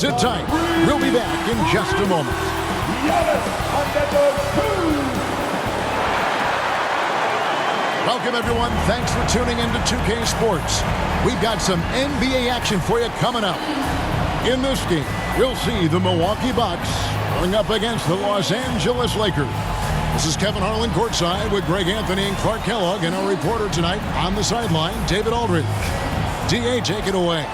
Sit tight. We'll be back in just a moment. Welcome, everyone. Thanks for tuning in to 2K Sports. We've got some NBA action for you coming up. In this game, you'll see the Milwaukee Bucks going up against the Los Angeles Lakers. This is Kevin Harlan courtside with Greg Anthony and Clark Kellogg, and our reporter tonight on the sideline, David Aldridge. DA, take it away.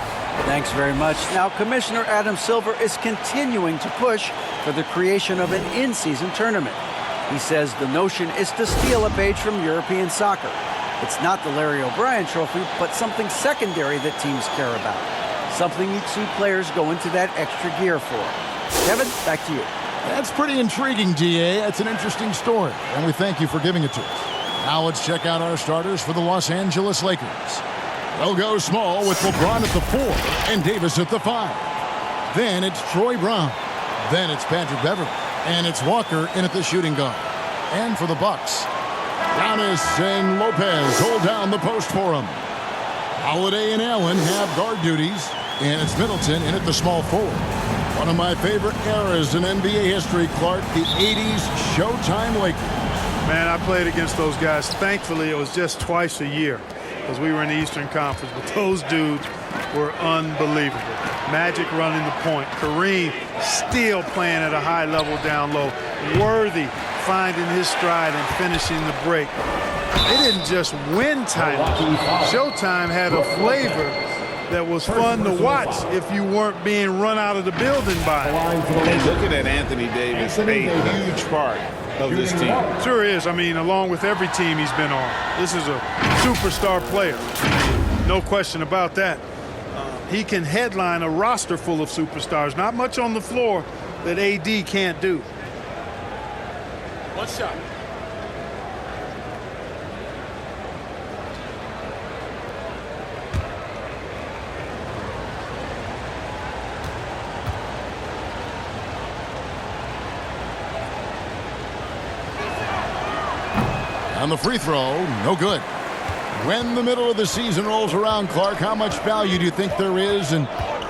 Thanks very much. Now, Commissioner Adam Silver is continuing to push for the creation of an in-season tournament. He says the notion is to steal a page from European soccer. It's not the Larry O'Brien Trophy, but something secondary that teams care about. Something you'd see players go into that extra gear for. Kevin, back to you. That's pretty intriguing, DA. That's an interesting story, and we thank you for giving it to us. Now let's check out our starters for the Los Angeles Lakers. They'll go small with LeBron at the 4 and Davis at the 5. Then it's Troy Brown. Then it's Patrick Beverley. And it's Walker in at the shooting guard. And for the Bucks, Giannis and Lopez hold down the post for him. Holiday and Allen have guard duties. And it's Middleton in at the small forward. One of my favorite eras in NBA history, Clark, the 80s Showtime Lakers. Man, I played against those guys. Thankfully, it was just twice a year because we were in the Eastern Conference. But those dudes were unbelievable. Magic running the point. Kareem still playing at a high level down low. Worthy finding his stride and finishing the break. They didn't just win titles. Showtime had a flavor that was fun to watch if you weren't being run out of the building by it. And looking at Anthony Davis, a huge part of this team. Sure is. I mean, along with every team he's been on. This is a superstar player. No question about that. He can headline a roster full of superstars. Not much on the floor that AD can't do. One shot. On the free throw, no good. When the middle of the season rolls around, Clark, how much value do you think there is in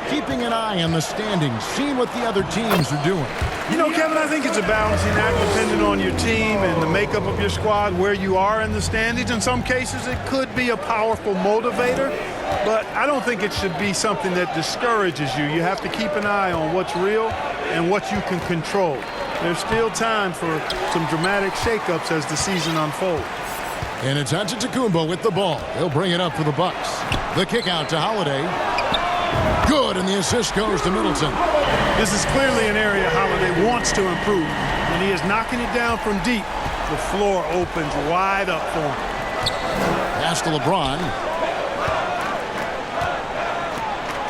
keeping an eye on the standings, seeing what the other teams are doing? You know, Kevin, I think it's a balancing act depending on your team and the makeup of your squad, where you are in the standings. In some cases, it could be a powerful motivator, but I don't think it should be something that discourages you. You have to keep an eye on what's real and what you can control. There's still time for some dramatic shakeups as the season unfolds. And it's Antetokounmpo with the ball. He'll bring it up for the Bucks. The kick out to Holiday. Good, and the assist goes to Middleton. This is clearly an area Holiday wants to improve. When he is knocking it down from deep, the floor opens wide up for him. Pass to LeBron.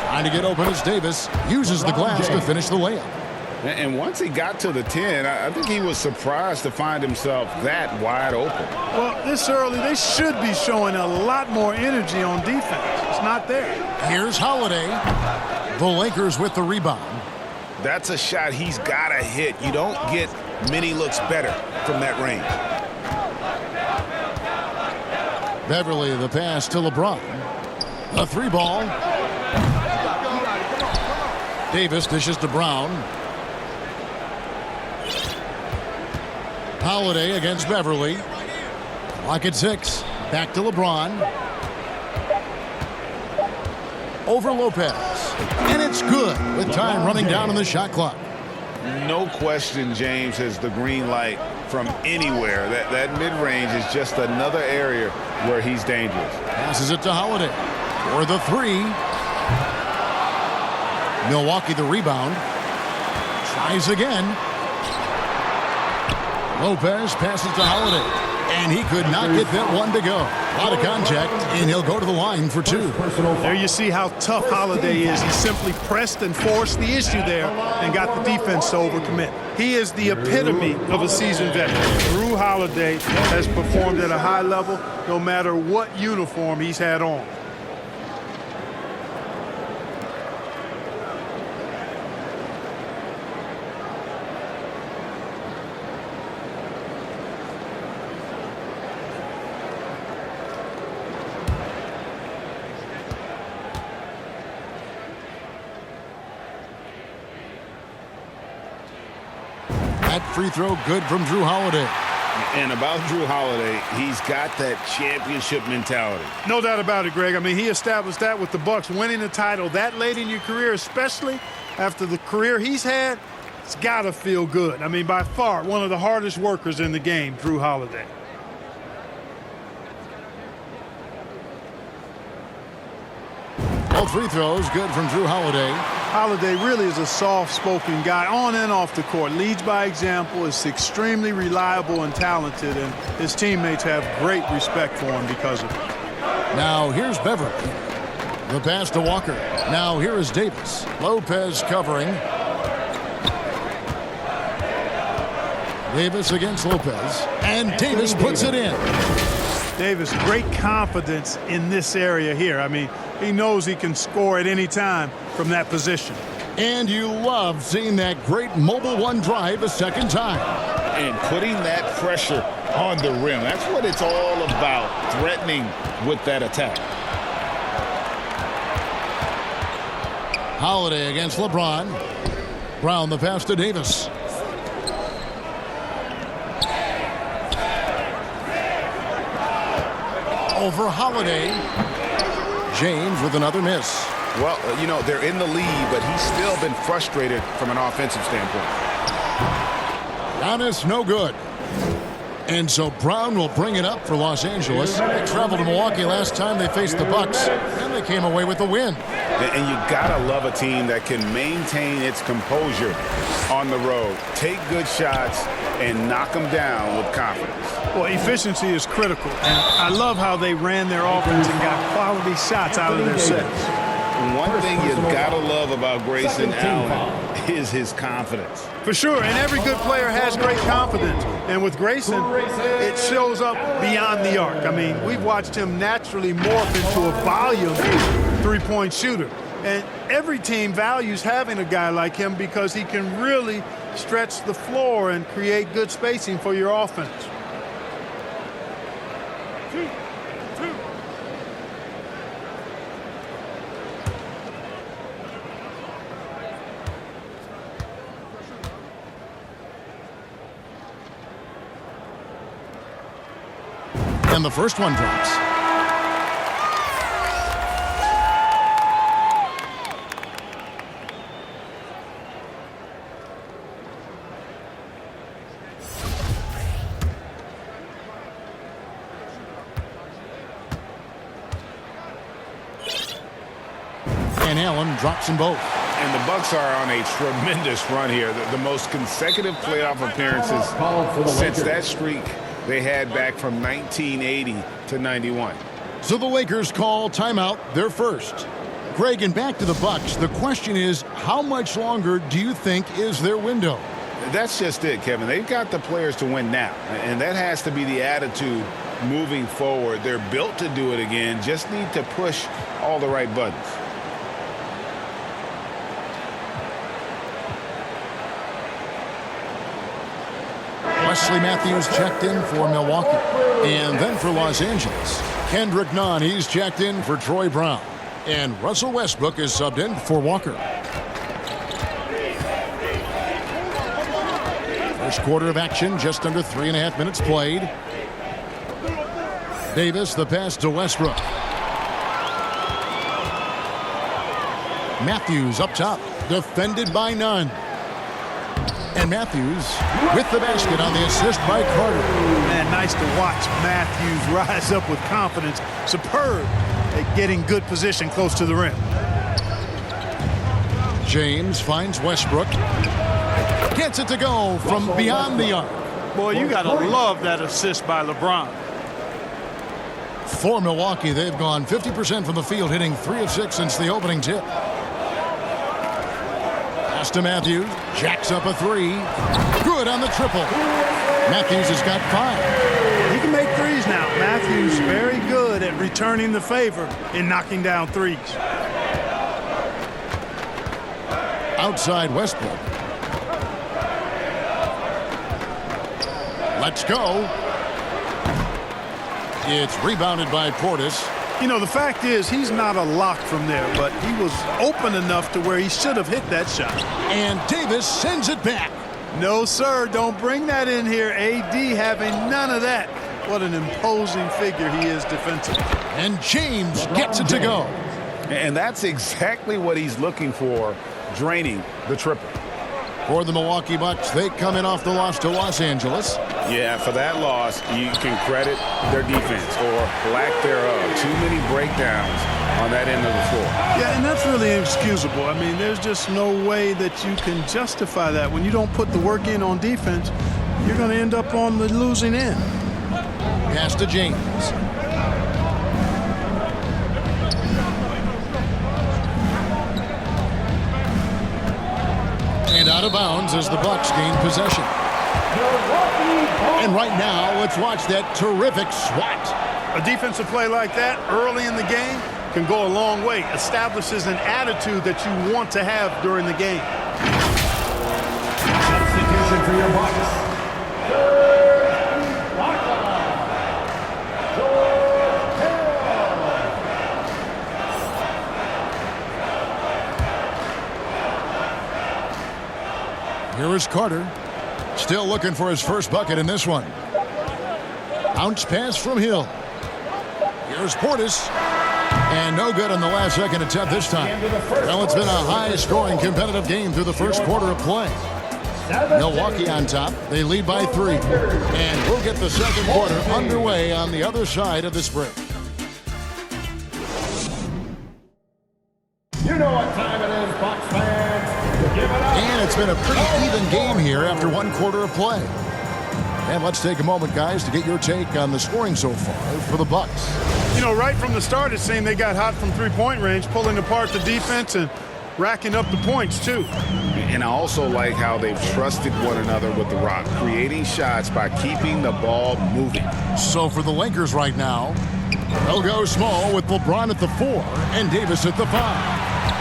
Trying to get open as Davis uses the glass to finish the layup. And once he got to the 10, I think he was surprised to find himself that wide open. Well, this early, they should be showing a lot more energy on defense. It's not there. Here's Holiday. The Lakers with the rebound. That's a shot he's got to hit. You don't get many looks better from that range. Beverley, the pass to LeBron. The three ball. Davis dishes to Brown. Holiday against Beverley. Clock at 6. Back to LeBron. Over Lopez. And it's good with time running down on the shot clock. No question James has the green light from anywhere. That mid-range is just another area where he's dangerous. Passes it to Holiday for the 3. Milwaukee the rebound. Tries again. Lopez passes to Holiday, and he could not get that one to go. A lot of contact, and he'll go to the line for 2. There you see how tough Holiday is. He simply pressed and forced the issue there and got the defense to overcommit. He is the epitome of a seasoned veteran. Jrue Holiday has performed at a high level no matter what uniform he's had on. That free throw good from Drew Holiday. And about Drew Holiday, he's got that championship mentality. No doubt about it, Greg. I mean, he established that with the Bucks, winning the title that late in your career, especially after the career he's had. It's got to feel good. I mean, by far, one of the hardest workers in the game, Drew Holiday. All free throws good from Drew Holiday. Holiday really is a soft-spoken guy on and off the court. Leads by example, is extremely reliable and talented, and his teammates have great respect for him because of it. Now here's Beverly. The pass to Walker. Now here is Davis. Lopez covering. Davis against Lopez. And Davis puts it in. Davis, great confidence in this area here. I mean, he knows he can score at any time from that position. And you love seeing that great mobile one drive a second time. And putting that pressure on the rim. That's what it's all about, threatening with that attack. Holiday against LeBron. Brown the pass to Davis. Over Holiday. James with another miss. Well, you know, they're in the lead, but he's still been frustrated from an offensive standpoint. Giannis no good. And so Brown will bring it up for Los Angeles. They traveled to Milwaukee last time they faced the Bucks, and they came away with a win. And you gotta love a team that can maintain its composure on the road, take good shots, and knock them down with confidence. Well, efficiency is critical, and I love how they ran their offense and got quality shots out of their sets. One thing you gotta love about Grayson Allen is his confidence. For sure, and every good player has great confidence. And with Grayson, it shows up beyond the arc. I mean, we've watched him naturally morph into a volume three-point shooter. And every team values having a guy like him because he can really stretch the floor and create good spacing for your offense. And the first one drops. And Allen drops them both. And the Bucks are on a tremendous run here. The most consecutive playoff appearances since that streak they had back from 1980 to 91. So the Lakers call timeout, their first. Greg, and back to the Bucks. The question is, how much longer do you think is their window? That's just it, Kevin. They've got the players to win now, and that has to be the attitude moving forward. They're built to do it again, just need to push all the right buttons. Wesley Matthews checked in for Milwaukee. And then for Los Angeles, Kendrick Nunn, he's checked in for Troy Brown. And Russell Westbrook is subbed in for Walker. First quarter of action, just under 3.5 minutes played. Davis, the pass to Westbrook. Matthews up top, defended by Nunn. And Matthews with the basket on the assist by Carter. Man, nice to watch Matthews rise up with confidence. Superb at getting good position close to the rim. James finds Westbrook. Gets it to go from beyond the arc. Boy, you got to love that assist by LeBron. For Milwaukee, they've gone 50% from the field, hitting 3 of 6 since the opening tip. Pass to Matthews. Jacks up a 3. Good on the triple. Matthews has got 5. He can make threes now. Matthews very good at returning the favor in knocking down threes. Outside Westbrook. Let's go. It's rebounded by Portis. You know, the fact is he's not a lock from there, but he was open enough to where he should have hit that shot. And Davis sends it back. No, sir. Don't bring that in here. AD having none of that. What an imposing figure he is defensively. And James gets it to go. And that's exactly what he's looking for, draining the triple. For the Milwaukee Bucks, they come in off the loss to Los Angeles. Yeah, for that loss, you can credit their defense or lack thereof. Too many breakdowns on that end of the floor. Yeah, and that's really inexcusable. I mean, there's just no way that you can justify that. When you don't put the work in on defense, you're going to end up on the losing end. Pass to James. And out of bounds as the Bucks gain possession. And right now, let's watch that terrific swat. A defensive play like that early in the game can go a long way. Establishes an attitude that you want to have during the game. Substitution for your Bucks. Here is Carter. Still looking for his first bucket in this one. Bounce pass from Hill. Here's Portis. And no good on the last second attempt this time. Well, it's been a high-scoring competitive game through the first quarter of play. Milwaukee on top. They lead by 3. And we'll get the second quarter underway on the other side of this break. You know what time it is, Bucks fans. Give it up. And it's been a pretty even game here after one quarter of play. And let's take a moment, guys, to get your take on the scoring so far for the Bucks. You know, right from the start, it seemed they got hot from three-point range, pulling apart the defense and racking up the points, too. And I also like how they've trusted one another with the rock, creating shots by keeping the ball moving. So for the Lakers right now, they'll go small with LeBron at the 4 and Davis at the 5.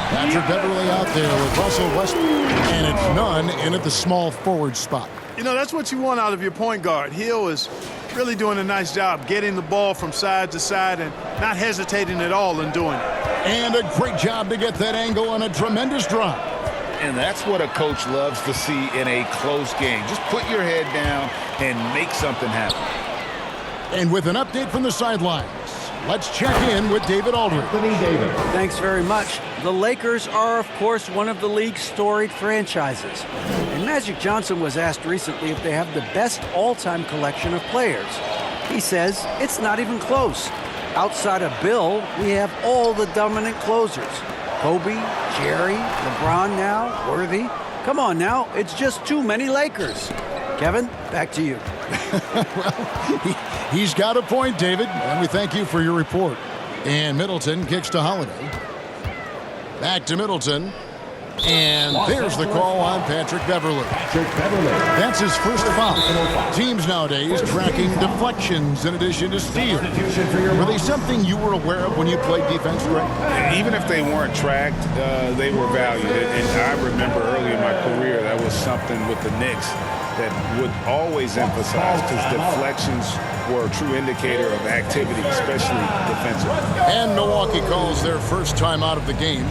Patrick Beverly out there with Russell Westbrook, and it's none in at the small forward spot. You know, that's what you want out of your point guard. Hill is really doing a nice job getting the ball from side to side and not hesitating at all in doing it. And a great job to get that angle on a tremendous drive. And that's what a coach loves to see in a close game. Just put your head down and make something happen. And with an update from the sidelines, let's check in with David Aldridge. Thanks very much. The Lakers are, of course, one of the league's storied franchises. And Magic Johnson was asked recently if they have the best all-time collection of players. He says it's not even close. Outside of Bill, we have all the dominant closers. Kobe, Jerry, LeBron now, Worthy. Come on now, it's just too many Lakers. Kevin, back to you. Well, he's got a point, David, and we thank you for your report. And Middleton kicks to Holiday. Back to Middleton. And there's the call on Patrick Beverly. That's his first foul. Teams nowadays tracking deflections in addition to steals. Were they something you were aware of when you played defense, Greg? Even if they weren't tracked, they were valued. And I remember early in my career, that was something with the Knicks that would always emphasize, because deflections were a true indicator of activity, especially defensively. And Milwaukee calls their first time out of the game.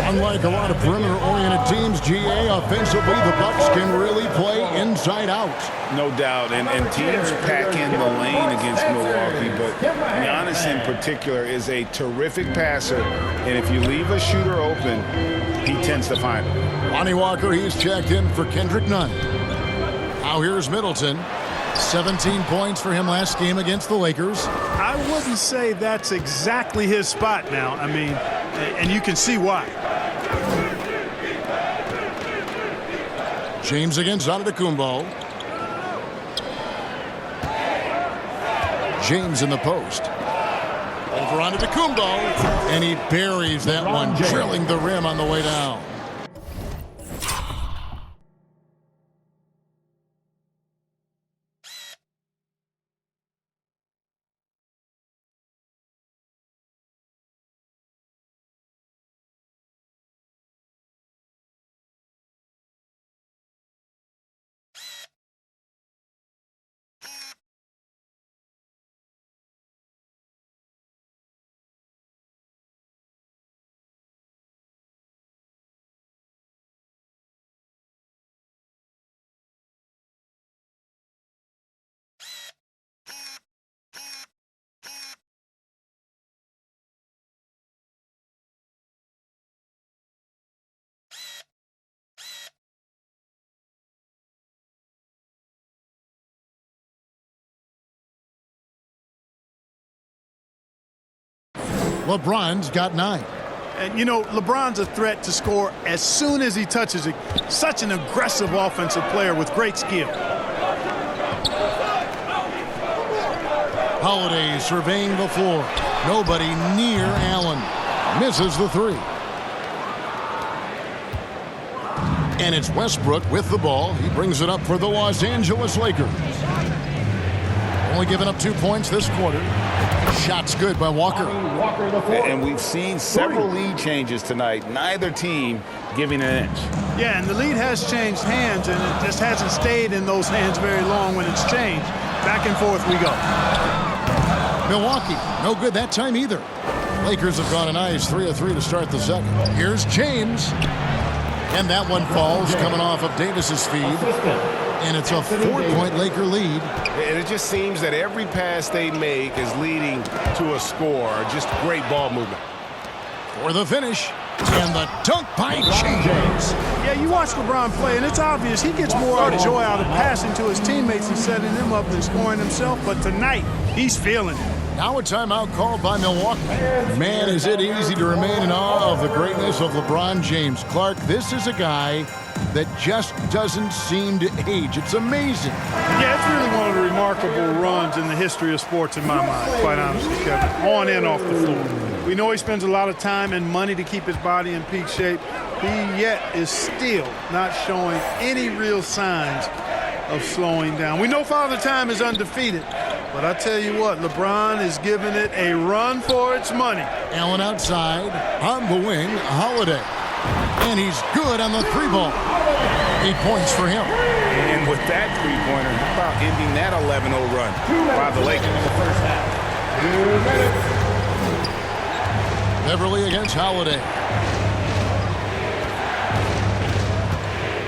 Unlike a lot of perimeter-oriented teams, GA, offensively, the Bucks can really play inside out. No doubt, and teams pack in the lane against Milwaukee, but Giannis in particular is a terrific passer, and if you leave a shooter open, he tends to find it. Lonnie Walker, he's checked in for Kendrick Nunn. Now here's Middleton. 17 points for him last game against the Lakers. I wouldn't say that's exactly his spot now. I mean, and you can see why. James against Antetokounmpo. James in the post. Over Antetokounmpo. And he buries that one, drilling the rim on the way down. LeBron's got 9. And, you know, LeBron's a threat to score as soon as he touches it. Such an aggressive offensive player with great skill. Holiday surveying the floor. Nobody near Allen. Misses the 3. And it's Westbrook with the ball. He brings it up for the Los Angeles Lakers. Only giving up 2 points this quarter. Shots good by Walker. And we've seen several lead changes tonight. Neither team giving an inch. Yeah, and the lead has changed hands, and it just hasn't stayed in those hands very long when it's changed. Back and forth we go. Milwaukee, no good that time either. Lakers have gone a nice 3 of 3 to start the second. Here's James. And that one falls coming off of Davis's feed. And it's a 4-point Laker lead. And it just seems that every pass they make is leading to a score. Just great ball movement. For the finish. And the dunk by James. Yeah, you watch LeBron play, and it's obvious he gets more joy out of passing to his teammates and setting them up than scoring himself. But tonight, he's feeling it. Now a timeout called by Milwaukee. Man, is it easy to remain in awe of the greatness of LeBron James. Clark, this is a guy that just doesn't seem to age. It's amazing. Yeah, it's really one of the remarkable runs in the history of sports in my mind, quite honestly, Kevin. On and off the floor. We know he spends a lot of time and money to keep his body in peak shape. He yet is still not showing any real signs of slowing down. We know Father Time is undefeated, but I tell you what, LeBron is giving it a run for its money. Allen outside, on the wing, Holiday. And he's good on the 3-ball. 8 points for him. And with that 3-pointer, how about ending that 11-0 run by the Lakers? Beverly against Holiday.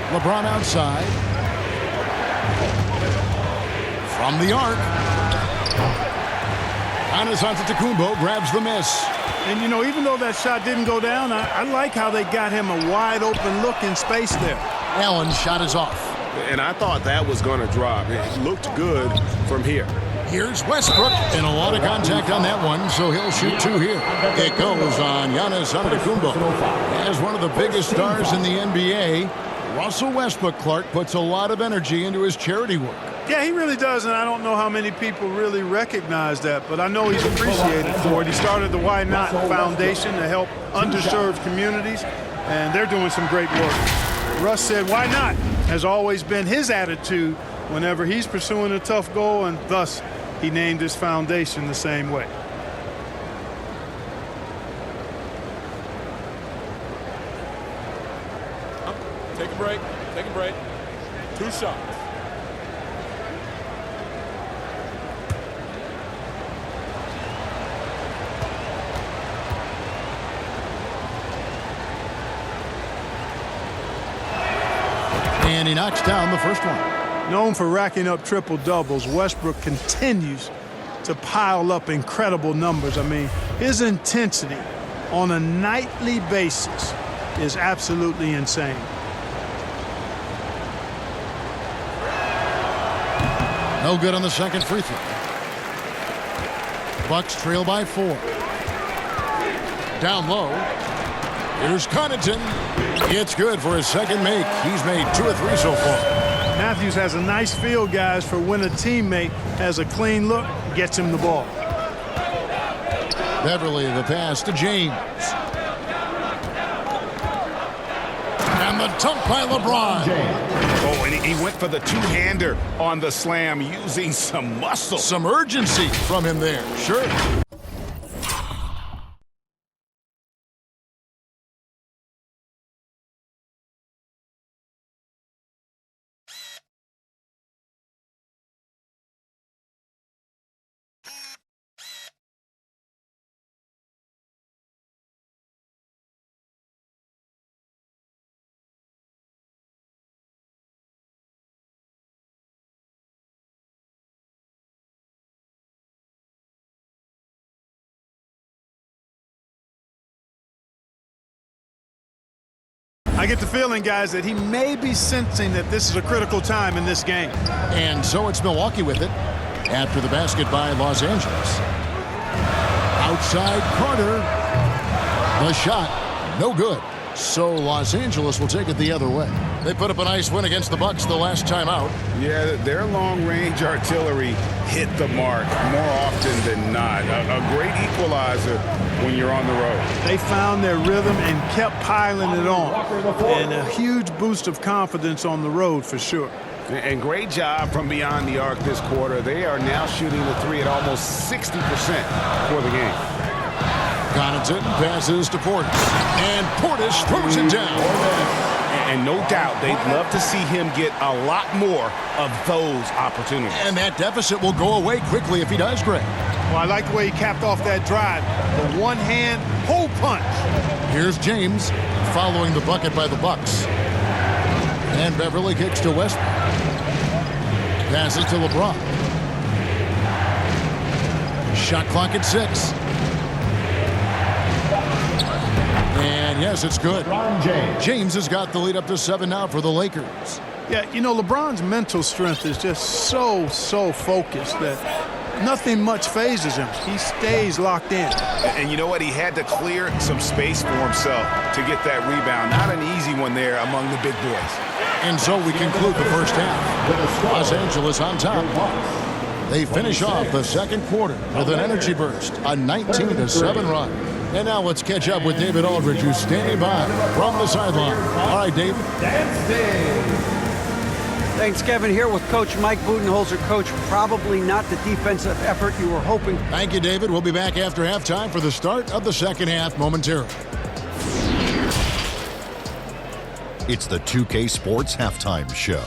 LeBron outside. From the arc. Giannis Antetokounmpo grabs the miss. And, you know, even though that shot didn't go down, I like how they got him a wide-open look in space there. Allen's shot is off. And I thought that was going to drop. It looked good from here. Here's Westbrook. And a lot of contact on that one, so he'll shoot 2 here. It goes on Giannis Antetokounmpo. As one of the biggest stars in the NBA, Russell Westbrook, Clark, puts a lot of energy into his charity work. Yeah, he really does, and I don't know how many people really recognize that, but I know he's appreciated for it. He started the Why Not Foundation to help underserved communities, and they're doing some great work. Russ said, why not? Has always been his attitude whenever he's pursuing a tough goal, and thus he named his foundation the same way. Take a break. Take a break. 2 shots. And he knocks down the first one. Known for racking up triple-doubles, Westbrook continues to pile up incredible numbers. I mean, his intensity on a nightly basis is absolutely insane. No good on the second free throw. Bucks trail by 4. Down low. Here's Connaughton. It's good for his second make. He's made 2 or 3 so far. Matthews has a nice feel, guys, for when a teammate has a clean look, gets him the ball. Beverly, the pass to James. And the dunk by LeBron. Oh, and he went for the 2-hander on the slam using some muscle. Some urgency from him there. Sure. I get the feeling, guys, that he may be sensing that this is a critical time in this game. And so it's Milwaukee with it after the basket by Los Angeles. Outside Carter. The shot, no good. So Los Angeles will take it the other way. They put up a nice win against the Bucks the last time out. Yeah, their long-range artillery hit the mark more often than not. A great equalizer when you're on the road. They found their rhythm and kept piling it on. And a huge boost of confidence on the road for sure. And great job from beyond the arc this quarter. They are now shooting the three at almost 60% for the game. Connaughton passes to Portis. And Portis throws it down. And no doubt, they'd love to see him get a lot more of those opportunities. And that deficit will go away quickly if he does, Greg. Well, I like the way he capped off that drive. The one-hand pull punch. Here's James following the bucket by the Bucks. And Beverly kicks to Westbrook. Passes to LeBron. Shot clock at 6. And yes, it's good. James has got the lead up to 7 now for the Lakers. Yeah, you know, LeBron's mental strength is just so focused that nothing much phases him. He stays locked in. And you know what? He had to clear some space for himself to get that rebound. Not an easy one there among the big boys. And so we conclude the first half. Los Angeles on top. They finish off the second quarter with an energy burst, a 19-7 run. And now let's catch up with David Aldridge, who's standing by from the sideline. All right, David. Thanks, Kevin. Here with Coach Mike Budenholzer. Coach, probably not the defensive effort you were hoping. Thank you, David. We'll be back after halftime for the start of the second half momentarily. It's the 2K Sports Halftime Show.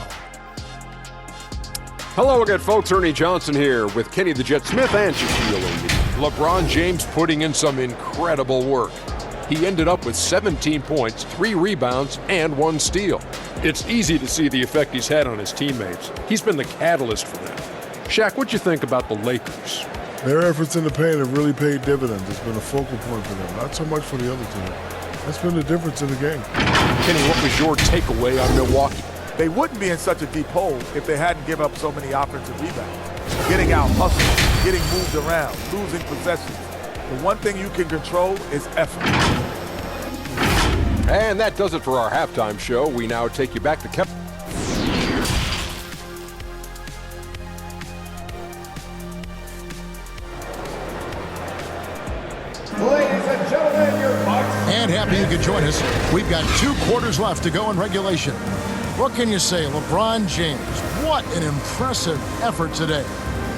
Hello again, folks. Ernie Johnson here with Kenny the Jet Smith and Shaquille O'Neal. LeBron James putting in some incredible work. He ended up with 17 points, 3 rebounds, and 1 steal. It's easy to see the effect he's had on his teammates. He's been the catalyst for them. Shaq, what'd you think about the Lakers? Their efforts in the paint have really paid dividends. It's been a focal point for them, not so much for the other team. That's been the difference in the game. Kenny, what was your takeaway on Milwaukee? They wouldn't be in such a deep hole if they hadn't given up so many offensive rebounds. Getting out, hustling, getting moved around, losing possessions. The one thing you can control is effort. And that does it for our halftime show. We now take you back to Kevin. Ladies and gentlemen, your Bucks. And happy you could join us. We've got 2 quarters left to go in regulation. What can you say, LeBron James? What an impressive effort today.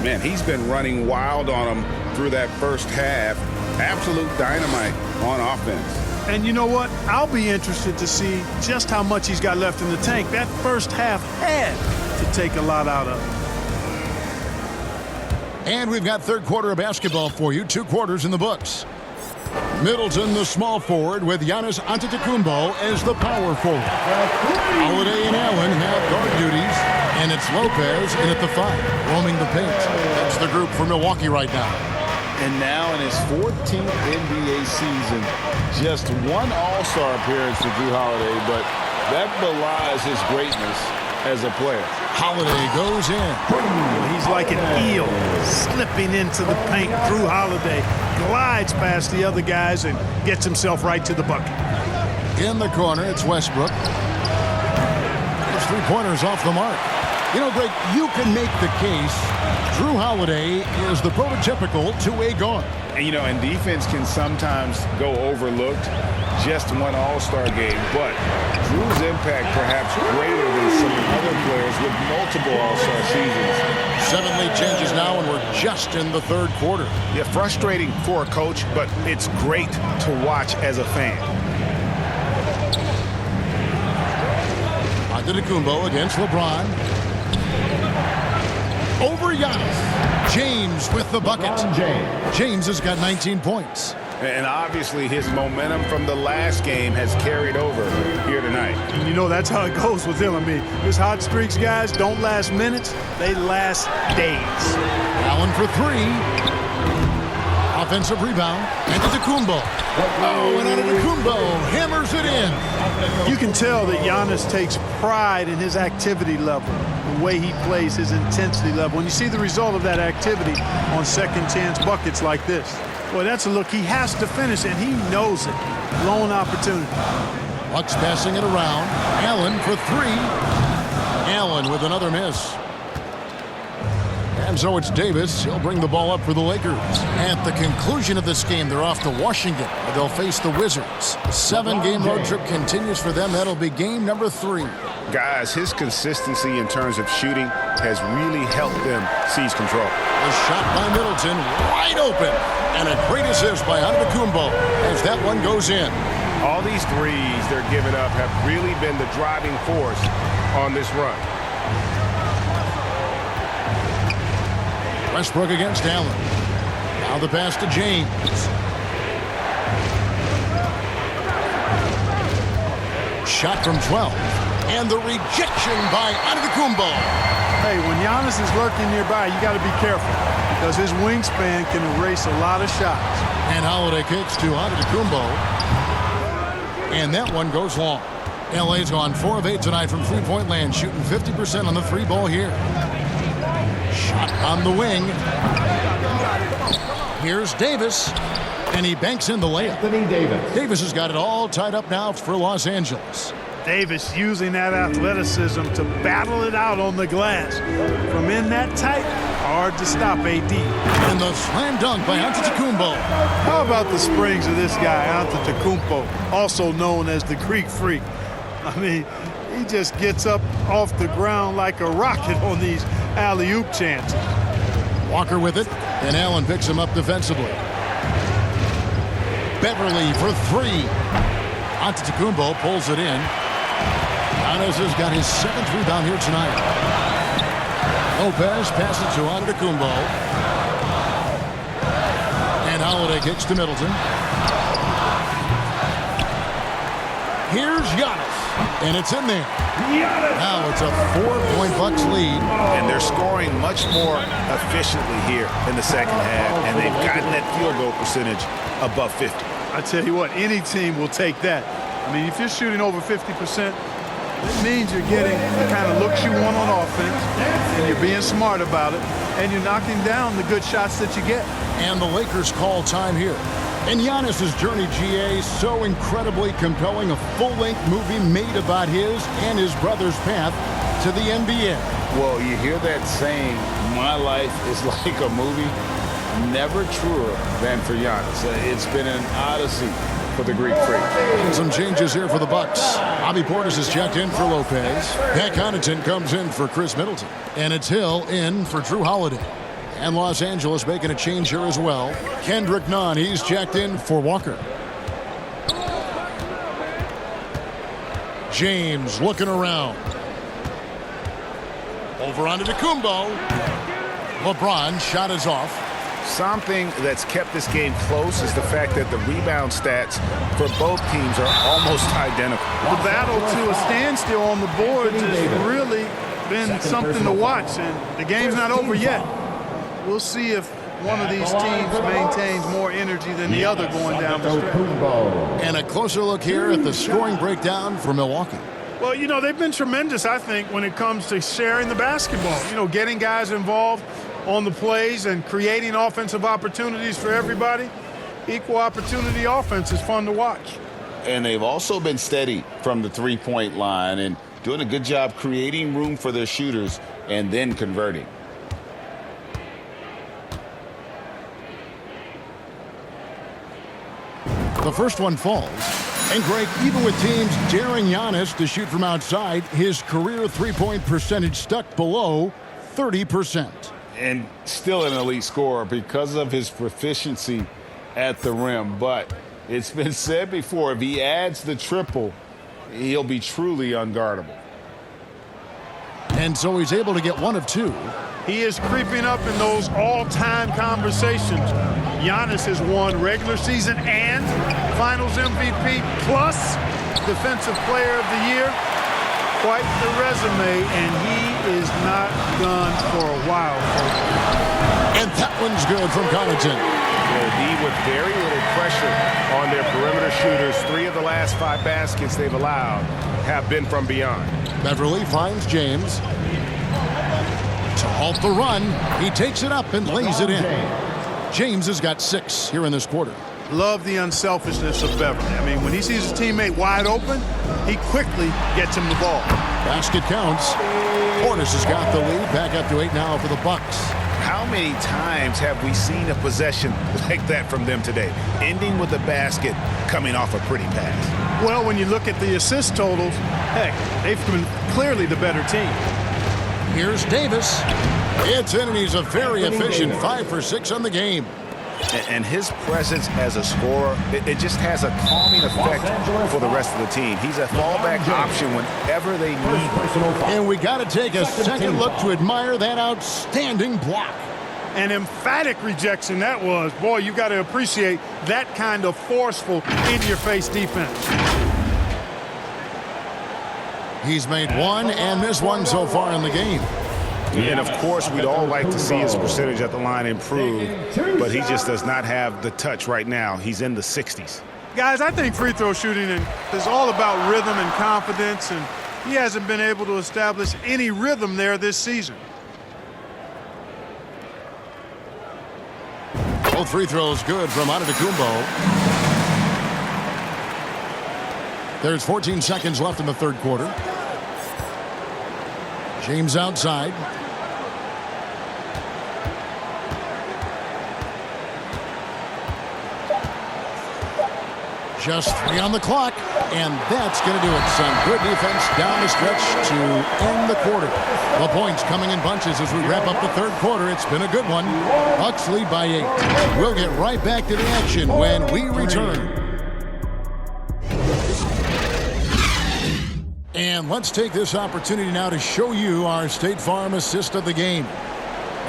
Man, he's been running wild on them through that first half. Absolute dynamite on offense. And you know what? I'll be interested to see just how much he's got left in the tank. That first half had to take a lot out of it. And we've got third quarter of basketball for you. 2 quarters in the books. Middleton, the small forward, with Giannis Antetokounmpo as the power forward. Holiday and Allen have guard duties, and it's Lopez in at the 5, roaming the paint. That's the group for Milwaukee right now. And now in his 14th NBA season, just 1 All-Star appearance for Drew Holiday, but that belies his greatness as a player. Holiday goes in. He's like an eel slipping into the paint. Drew Holiday glides past the other guys and gets himself right to the bucket. In the corner, it's Westbrook. His 3-pointers off the mark. You know, Greg, you can make the case Drew Holiday is the prototypical 2-way guard. And, you know, and defense can sometimes go overlooked. Just 1 All-Star game, but Drew's impact perhaps greater than some other players with multiple All-Star seasons. 7 lead changes now, and we're just in the third quarter. Yeah, frustrating for a coach, but it's great to watch as a fan. Antetokounmpo against LeBron. Over Giannis. James with the bucket. James has got 19 points. And obviously his momentum from the last game has carried over here tonight. And you know that's how it goes with him. I mean, his hot streaks, guys, don't last minutes. They last days. Allen for 3. Offensive rebound. Antetokounmpo. Oh, and Antetokounmpo hammers it in. You can tell that Giannis takes pride in his activity level, the way he plays, his intensity level. And you see the result of that activity on second chance buckets like this. Boy, that's a look. He has to finish, and he knows it. Lone opportunity. Bucks passing it around. Allen for three. Allen with another miss. And so it's Davis. He'll bring the ball up for the Lakers. At the conclusion of this game, they're off to Washington, where they'll face the Wizards. 7-game road trip continues for them. That'll be game number 3. Guys, his consistency in terms of shooting has really helped them seize control. A shot by Middleton, wide open. And a great assist by Antetokounmpo as that one goes in. All these threes they're giving up have really been the driving force on this run. Westbrook against Allen. Now the pass to James. Shot from 12. And the rejection by Antetokounmpo. Hey, when Giannis is lurking nearby, you got to be careful because his wingspan can erase a lot of shots. And Holiday kicks to Antetokounmpo. And that one goes long. LA's gone 4 of 8 tonight from three-point land, shooting 50% on the three ball here. Shot on the wing. Here's Davis. And he banks in the layup. Davis has got it all tied up now for Los Angeles. Davis using that athleticism to battle it out on the glass. From in that tight, hard to stop AD. And the slam dunk by Antetokounmpo. How about the springs of this guy, Antetokounmpo, also known as the Greek Freak? I mean, he just gets up off the ground like a rocket on these alley-oop chances. Walker with it, and Allen picks him up defensively. Beverly for three. Antetokounmpo pulls it in. Giannis has got his 7th rebound here tonight. Lopez passes to Antetokounmpo. And Holiday kicks to Middleton. Here's Giannis. And it's in there. Now it's a 4-point Bucks lead. And they're scoring much more efficiently here in the second half. And they've gotten that field goal percentage above 50. I tell you what, any team will take that. I mean, if you're shooting over 50%, it means you're getting the kind of looks you want on offense, and you're being smart about it, and you're knocking down the good shots that you get. And the Lakers call time here. And Giannis' journey, GA, so incredibly compelling. A full-length movie made about his and his brother's path to the NBA. Well, you hear that saying, my life is like a movie. Never truer than for Giannis. It's been an odyssey for the Greek Freak. And some changes here for the Bucks. Bobby Portis has checked in for Lopez. Pat Connaughton comes in for Chris Middleton. And it's Hill in for Drew Holiday. And Los Angeles making a change here as well. Kendrick Nunn, he's checked in for Walker. James looking around. Over onto Antetokounmpo. LeBron shot is off. Something that's kept this game close is the fact that the rebound stats for both teams are almost identical. The battle to a standstill on the boards has really been something to watch, and the game's not over yet. We'll see if one of these teams maintains more energy than the other going down the stretch. And a closer look here at the scoring breakdown for Milwaukee. Well, you know, they've been tremendous, I think, when it comes to sharing the basketball. You know, getting guys involved on the plays and creating offensive opportunities for everybody. Equal opportunity offense is fun to watch. And they've also been steady from the three-point line and doing a good job creating room for their shooters and then converting. The first one falls. And Greg, even with teams daring Giannis to shoot from outside, his career three-point percentage stuck below 30%. And still an elite scorer because of his proficiency at the rim. But it's been said before, if he adds the triple, he'll be truly unguardable. And so he's able to get 1 of 2. He is creeping up in those all-time conversations. Giannis has won regular season and Finals MVP plus Defensive Player of the Year. Quite the resume, and he is not done for a while. And that one's good from Connaughton. With very little pressure on their perimeter shooters. 3 of the last 5 baskets they've allowed have been from beyond. Beverly finds James. To halt the run, he takes it up and lays it in. James has got 6 here in this quarter. Love the unselfishness of Beverly. I mean, when he sees his teammate wide open, he quickly gets him the ball. Basket counts. Portis has got the lead. Back up to 8 now for the Bucks. How many times have we seen a possession like that from them today? Ending with a basket, coming off a pretty pass. Well, when you look at the assist totals, heck, they've been clearly the better team. Here's Davis. It's in, and he's a very efficient 5 for 6 on the game. And his presence as a scorer, it just has a calming effect for the rest of the team. He's a fallback option whenever they need him. And we got to take a second look to admire that outstanding block. An emphatic rejection that was. Boy, you got to appreciate that kind of forceful, in-your-face defense. He's made 1 and missed 1 so far in the game. And, of course, we'd all like to see his percentage at the line improve, but he just does not have the touch right now. He's in the 60s. Guys, I think free throw shooting is all about rhythm and confidence, and he hasn't been able to establish any rhythm there this season. Both free throws good from Antetokounmpo. There's 14 seconds left in the third quarter. James outside. Just 3 on the clock, and that's going to do it. Some good defense down the stretch to end the quarter. The points coming in bunches as we wrap up the third quarter. It's been a good one. Bucks lead by 8. We'll get right back to the action when we return. And let's take this opportunity now to show you our State Farm assist of the game.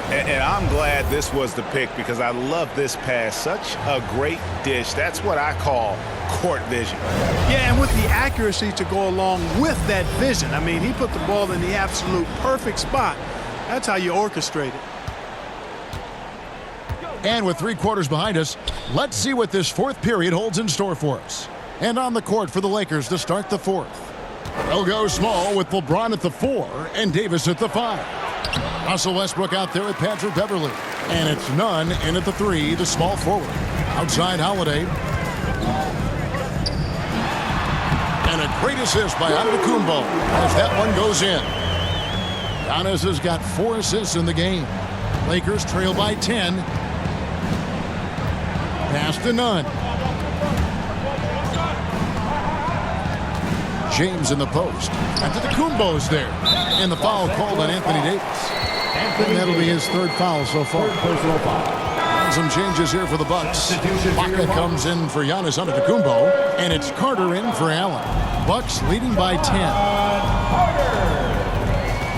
And I'm glad this was the pick because I love this pass. Such a great dish. That's what I call court vision. Yeah, and with the accuracy to go along with that vision. I mean, he put the ball in the absolute perfect spot. That's how you orchestrate it. And with 3 quarters behind us, let's see what this fourth period holds in store for us. And on the court for the Lakers to start the fourth. They'll go small with LeBron at the 4 and Davis at the 5. Russell Westbrook out there with Patrick Beverly. And it's Nunn in at the 3, the small forward. Outside Holiday. And a great assist by Antetokounmpo as that one goes in. Giannis has got 4 assists in the game. Lakers trail by 10. Pass to Nunn. James in the post. Antetokounmpo's there. And the foul called on Anthony Davis. And that'll be his 3rd foul so far. And some changes here for the Bucks. Baca comes in for Giannis Antetokounmpo. And it's Carter in for Allen. Bucks leading by 10.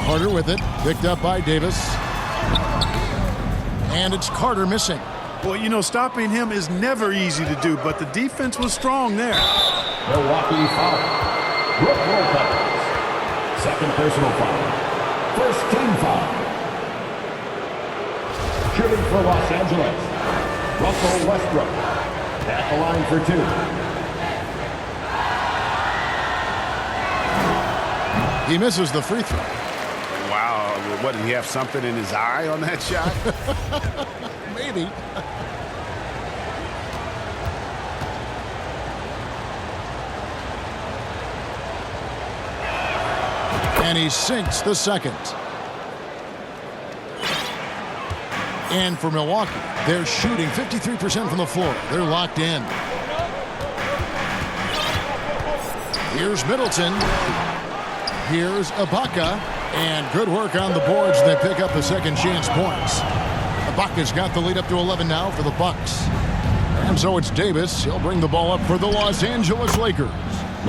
Carter with it. Picked up by Davis. And it's Carter missing. Well, you know, stopping him is never easy to do, but the defense was strong there. Milwaukee foul. Brook Lopez. Second personal foul. First team foul. Shooting for Los Angeles. Russell Westbrook. At the line for 2. He misses the free throw. Wow. What, did he have something in his eye on that shot? Maybe. And he sinks the second. And for Milwaukee, they're shooting 53% from the floor. They're locked in. Here's Middleton. Here's Ibaka. And good work on the boards. They pick up the second chance points. Ibaka's got the lead up to 11 now for the Bucks. And so it's Davis. He'll bring the ball up for the Los Angeles Lakers.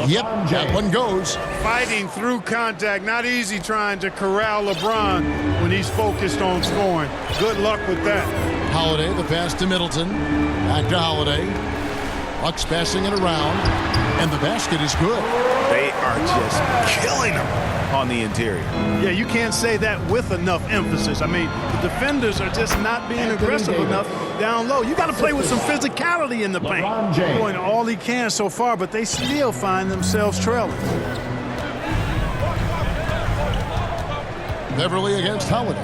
Yep, that one goes. Fighting through contact. Not easy trying to corral LeBron when he's focused on scoring. Good luck with that. Holiday, the pass to Middleton. Back to Holiday. Bucks passing it around. And the basket is good. They are just killing them on the interior. Yeah, you can't say that with enough emphasis. I mean, the defenders are just not being aggressive enough down low. You got to play with some physicality in the paint. Doing all he can so far, but they still find themselves trailing. Beverly against Holiday.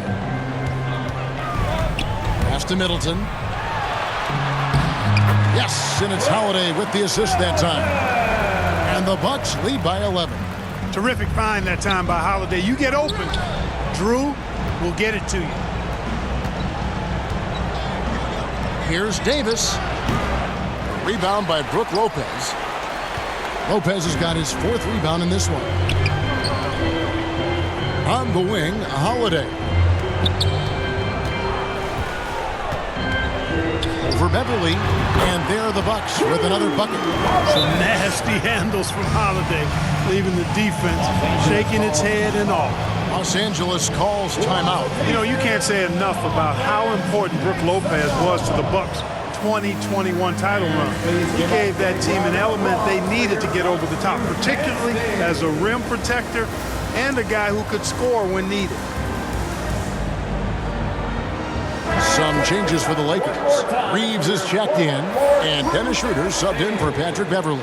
Pass to Middleton. Yes, and it's Holiday with the assist that time. And the Bucks lead by 11. Terrific find that time by Holiday. You get open, Drew will get it to you. Here's Davis. Rebound by Brook Lopez. Lopez has got his 4th rebound in this one. On the wing, Holiday. For Beverly, and there are the Bucks with another bucket. Some nasty handles from Holiday, leaving the defense shaking its head and all. Los Angeles calls timeout. You know, you can't say enough about how important Brook Lopez was to the Bucks' 2021 title run. He gave that team an element they needed to get over the top, particularly as a rim protector and a guy who could score when needed. Some changes for the Lakers. Reeves is checked in, and Dennis Schroeder subbed in for Patrick Beverly.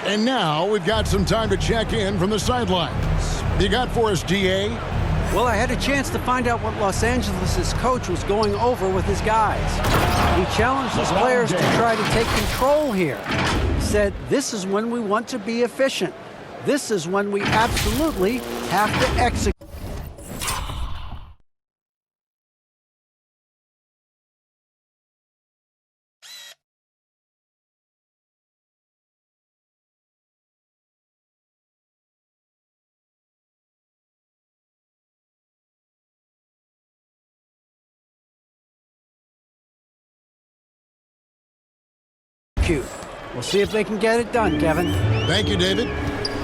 And now we've got some time to check in from the sidelines. You got for us, DA? Well, I had a chance to find out what Los Angeles' coach was going over with his guys. He challenged his players to try to take control here. He said, this is when we want to be efficient. This is when we absolutely have to execute. We'll see if they can get it done, Kevin. Thank you, David.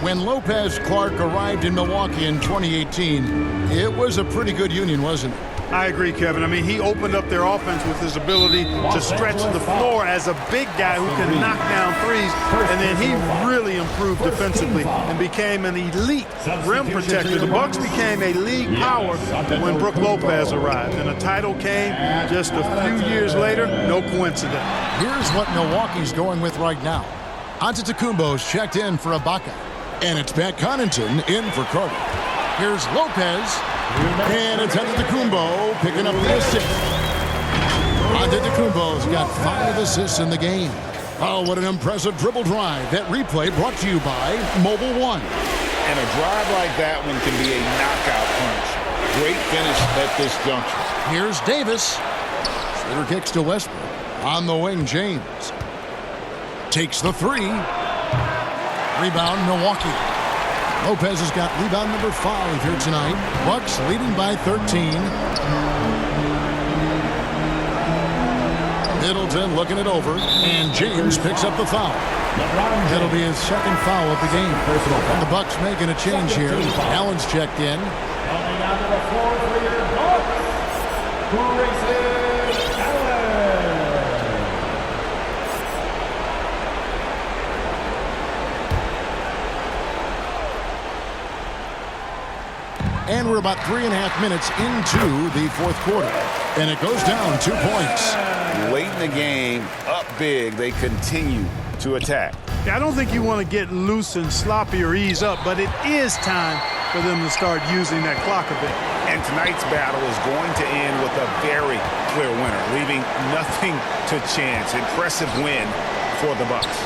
When Lopez Clark arrived in Milwaukee in 2018, it was a pretty good union, wasn't it? I agree, Kevin. I mean, he opened up their offense with his ability to stretch the floor as a big guy who can knock down threes, and then he really improved defensively and became an elite rim protector. The Bucks became a league power when Brook Lopez arrived, and a title came just a few years later. No coincidence. Here's what Milwaukee's going with right now. Antetokounmpo's checked in for Ibaka, and it's Pat Connaughton in for Carter. Here's Lopez, and it's Antetokounmpo picking up the assist. Antetokounmpo's got 5 assists in the game. Oh, what an impressive dribble drive. That replay brought to you by Mobile One. And a drive like that one can be a knockout punch. Great finish at this juncture. Here's Davis. Slater kicks to Westbrook. On the wing, James takes the 3. Rebound, Milwaukee. Lopez has got rebound number 5 here tonight. Bucks leading by 13. Middleton looking it over, and James picks up the foul. That'll be his 2nd foul of the game. And the Bucks making a change here. Allen's checked in. Coming out to the floor for your Bucks, Grayson Allen. And we're about 3.5 minutes into the 4th quarter. And it goes down 2 points. Late in the game, up big, they continue to attack. Yeah, I don't think you want to get loose and sloppy or ease up, but it is time for them to start using that clock a bit. And tonight's battle is going to end with a very clear winner, leaving nothing to chance. Impressive win for the Bucks.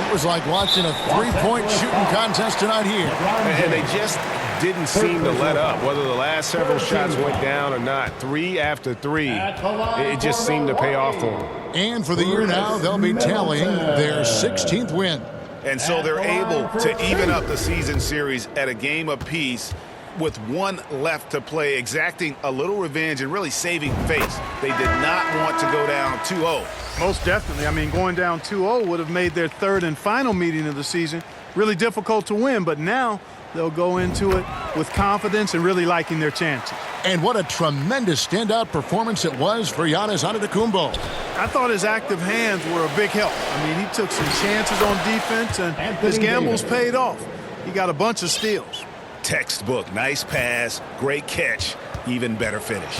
It was like watching a 3-point shooting contest tonight here. And they just didn't seem to let up, whether the last several shots went down or not. 3 after 3, it just seemed to pay off for them. And for the year now, they'll be tallying their 16th win. And so they're able to even up the season series at a game apiece with 1 left to play, exacting a little revenge and really saving face. They did not want to go down 2-0. Most definitely. I mean, going down 2-0 would have made their 3rd and final meeting of the season really difficult to win, but now they'll go into it with confidence and really liking their chances. And what a tremendous standout performance it was for Giannis Antetokounmpo. I thought his active hands were a big help. I mean, he took some chances on defense, and his gambles paid off. He got a bunch of steals. Textbook, nice pass, great catch, even better finish.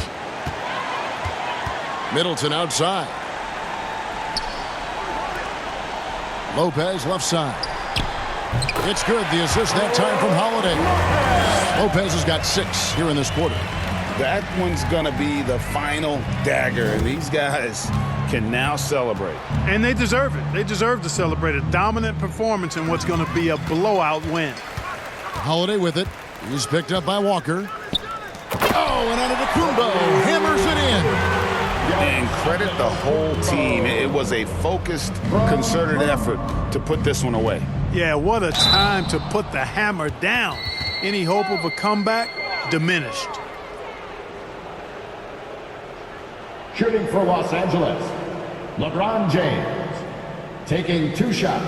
Middleton outside. Lopez left side. It's good. The assist that time from Holiday. Lopez has got 6 here in this quarter. That one's going to be the final dagger, and these guys can now celebrate. And they deserve it. They deserve to celebrate a dominant performance in what's going to be a blowout win. Holiday with it. He's picked up by Walker. Oh, and Antetokounmpo hammers it in. And credit the whole team. It was a focused, concerted effort to put this one away. Yeah, what a time to put the hammer down. Any hope of a comeback diminished. Shooting for Los Angeles, LeBron James, taking 2 shots.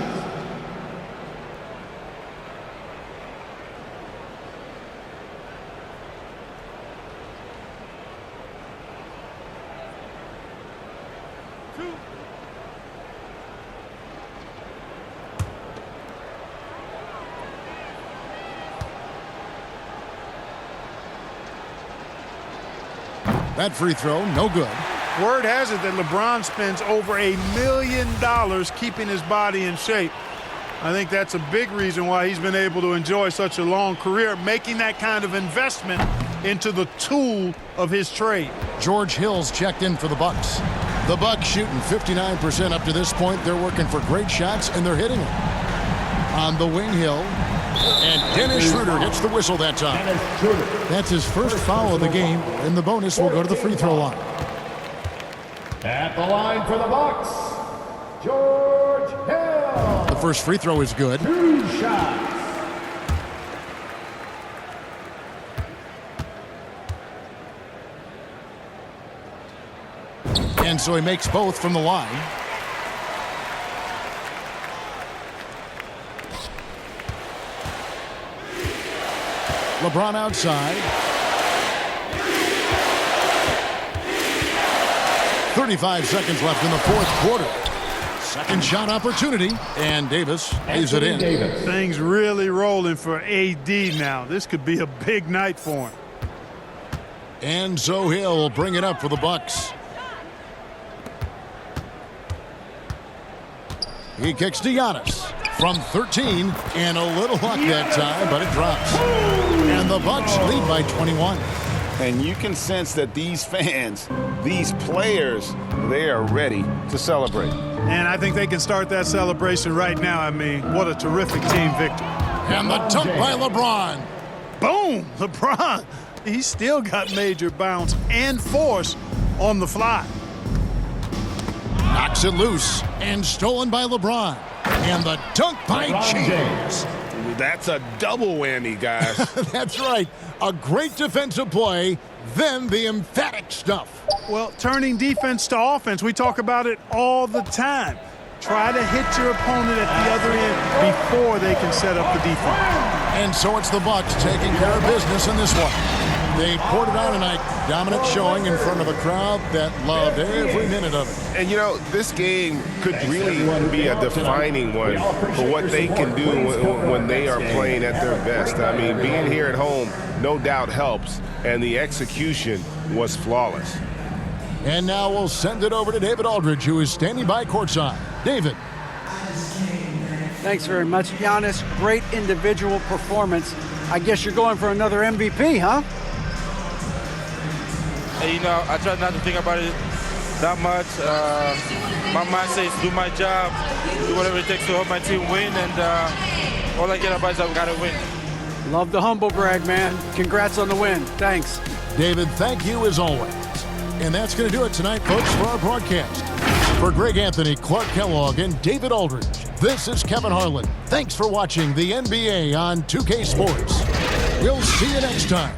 That free throw, no good. Word has it that LeBron spends over $1 million keeping his body in shape. I think that's a big reason why he's been able to enjoy such a long career, making that kind of investment into the tool of his trade. George Hill's checked in for the Bucks. The Bucks shooting 59% up to this point. They're working for great shots, and they're hitting them. On the wing, Hill. And Dennis Schroeder gets the whistle that time. That's his first foul of the game, and the bonus will go to the free throw line. At the line for the Bucks, George Hill. The first free throw is good. 2 shots. And so he makes both from the line. LeBron outside. 35 seconds left in the fourth quarter. Second shot opportunity, and Davis lays it in. Things really rolling for AD now. This could be a big night for him. And so he'll bring it up for the Bucks. He kicks to Giannis from 13, and a little luck that time, but it drops. And the Bucks lead by 21. And you can sense that these fans, these players, they are ready to celebrate. And I think they can start that celebration right now. I mean, what a terrific team victory. And the dunk by LeBron. Boom! LeBron, he's still got major bounce and force on the fly. Knocks it loose and stolen by LeBron. And the dunk by James. That's a double whammy, guys. That's right. A great defensive play, then the emphatic stuff. Well, turning defense to offense, we talk about it all the time. Try to hit your opponent at the other end before they can set up the defense. And so it's the Bucks taking care of business in this one. They poured it on tonight. Dominant showing in front of a crowd that loved every minute of it. And, you know, this game could really be a defining one for what they can do when they are playing at their best. I mean, being here at home no doubt helps, and the execution was flawless. And now we'll send it over to David Aldridge, who is standing by courtside. David. Thanks very much, Giannis. Great individual performance. I guess you're going for another MVP, huh? And, you know, I try not to think about it that much. My mindset is do my job, do whatever it takes to help my team win, and all I care about is that we got to win. Love the humble brag, man. Congrats on the win. Thanks. David, thank you as always. And that's going to do it tonight, folks, for our broadcast. For Greg Anthony, Clark Kellogg, and David Aldridge, this is Kevin Harlan. Thanks for watching the NBA on 2K Sports. We'll see you next time.